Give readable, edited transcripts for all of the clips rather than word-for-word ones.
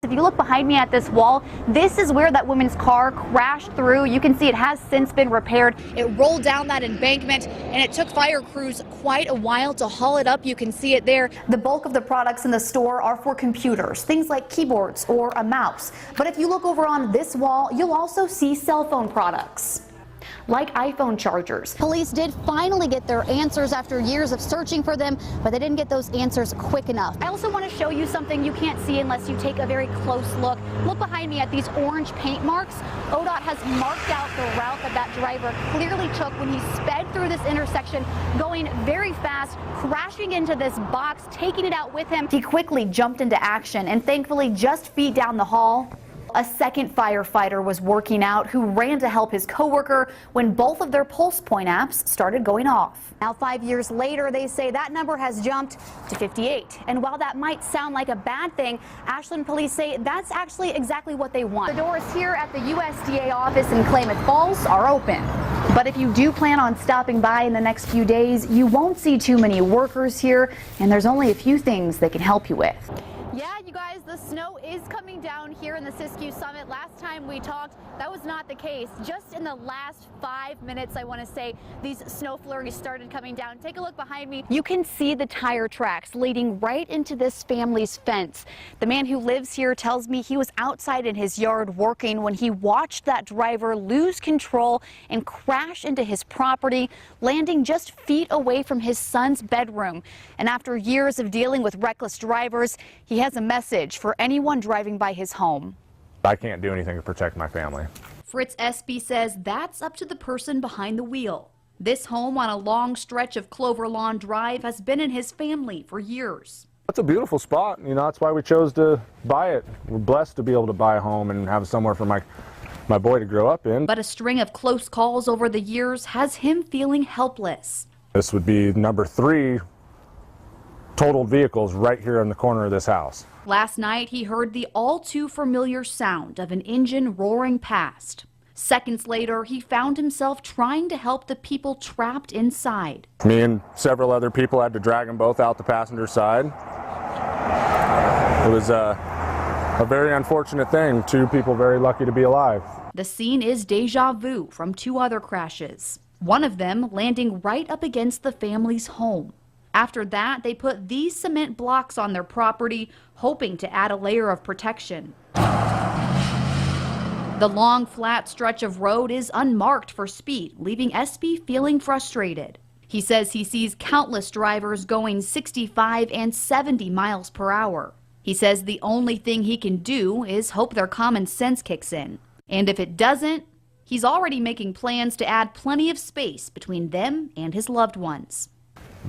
If you look behind me at this wall, this is where that woman's car crashed through. You can see it has since been repaired. It rolled down that embankment, and it took fire crews quite a while to haul it up. You can see it there. The bulk of the products in the store are for computers, things like keyboards or a mouse. But if you look over on this wall, you'll also see cell phone products, like iPhone chargers. Police did finally get their answers after years of searching for them, but they didn't get those answers quick enough. I also want to show you something you can't see unless you take a very close look. Look behind me at these orange paint marks. ODOT has marked out the route that driver clearly took when he sped through this intersection, going very fast, crashing into this box, taking it out with him. He quickly jumped into action, and thankfully just feet down the hall, a second firefighter was working out who ran to help his coworker when both of their pulse point apps started going off. Now 5 years later, they say that number has jumped to 58. And while that might sound like a bad thing, Ashland police say that's actually exactly what they want. The doors here at the USDA office in Klamath Falls are open. But if you do plan on stopping by in the next few days, you won't see too many workers here, and there's only a few things they can help you with. Yeah, you guys, the snow is coming down here in the Siskiyou Summit. Last time we talked, that was not the case. Just in the last 5 minutes, I want to say, these snow flurries started coming down. Take a look behind me. You can see the tire tracks leading right into this family's fence. The man who lives here tells me he was outside in his yard working when he watched that driver lose control and crash into his property, landing just feet away from his son's bedroom. And after years of dealing with reckless drivers, he has a message for anyone driving by his home. I can't do anything to protect my family. Fritz Espy says that's up to the person behind the wheel. This home on a long stretch of Clover Lawn Drive has been in his family for years. It's a beautiful spot. You know, that's why we chose to buy it. We're blessed to be able to buy a home and have somewhere for my boy to grow up in. But a string of close calls over the years has him feeling helpless. This would be number 3 totaled vehicles right here in the corner of this house. Last night, he heard the all too familiar sound of an engine roaring past. Seconds later, he found himself trying to help the people trapped inside. Me and several other people had to drag them both out the passenger side. It was a very unfortunate thing. 2 people very lucky to be alive. The scene is deja vu from 2 other crashes, one of them landing right up against the family's home. After that, they put these cement blocks on their property, hoping to add a layer of protection. The long, flat stretch of road is unmarked for speed, leaving Espy feeling frustrated. He says he sees countless drivers going 65 and 70 miles per hour. He says the only thing he can do is hope their common sense kicks in. And if it doesn't, he's already making plans to add plenty of space between them and his loved ones.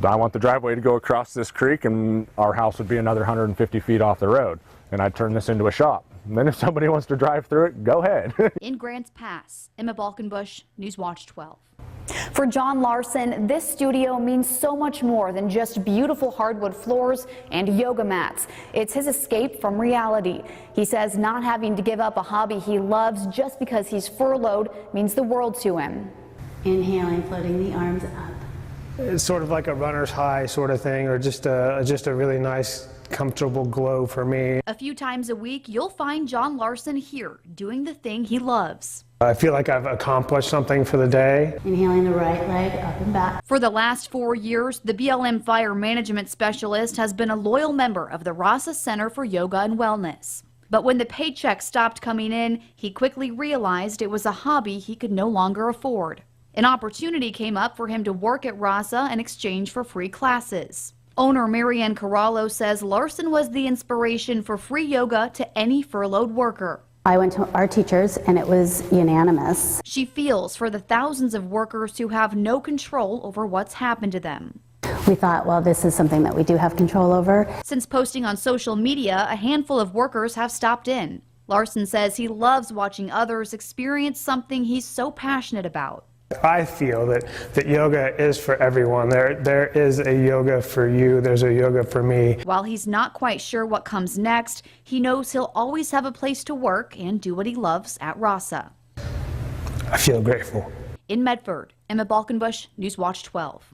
I want the driveway to go across this creek, and our house would be another 150 feet off the road, and I'd turn this into a shop. And then if somebody wants to drive through it, go ahead. In Grants Pass, Emma Balkenbush, NewsWatch 12. For John Larson, this studio means so much more than just beautiful hardwood floors and yoga mats. It's his escape from reality. He says not having to give up a hobby he loves just because he's furloughed means the world to him. Inhaling, floating the arms up. It's sort of like a runner's high sort of thing, or just a really nice, comfortable glow for me. A few times a week, you'll find John Larson here doing the thing he loves. I feel like I've accomplished something for the day. Inhaling the right leg up and back. For the last 4 years, the BLM Fire Management Specialist has been a loyal member of the Rasa Center for Yoga and Wellness. But when the paycheck stopped coming in, he quickly realized it was a hobby he could no longer afford. An opportunity came up for him to work at Rasa in exchange for free classes. Owner Marianne Corallo says Larson was the inspiration for free yoga to any furloughed worker. I went to our teachers and it was unanimous. She feels for the thousands of workers who have no control over what's happened to them. We thought, well, this is something that we do have control over. Since posting on social media, a handful of workers have stopped in. Larson says he loves watching others experience something he's so passionate about. I feel that yoga is for everyone. There is a yoga for you, there's a yoga for me. While he's not quite sure what comes next, he knows he'll always have a place to work and do what he loves at Rasa. I feel grateful. In Medford, Emma Balkenbush, NewsWatch 12.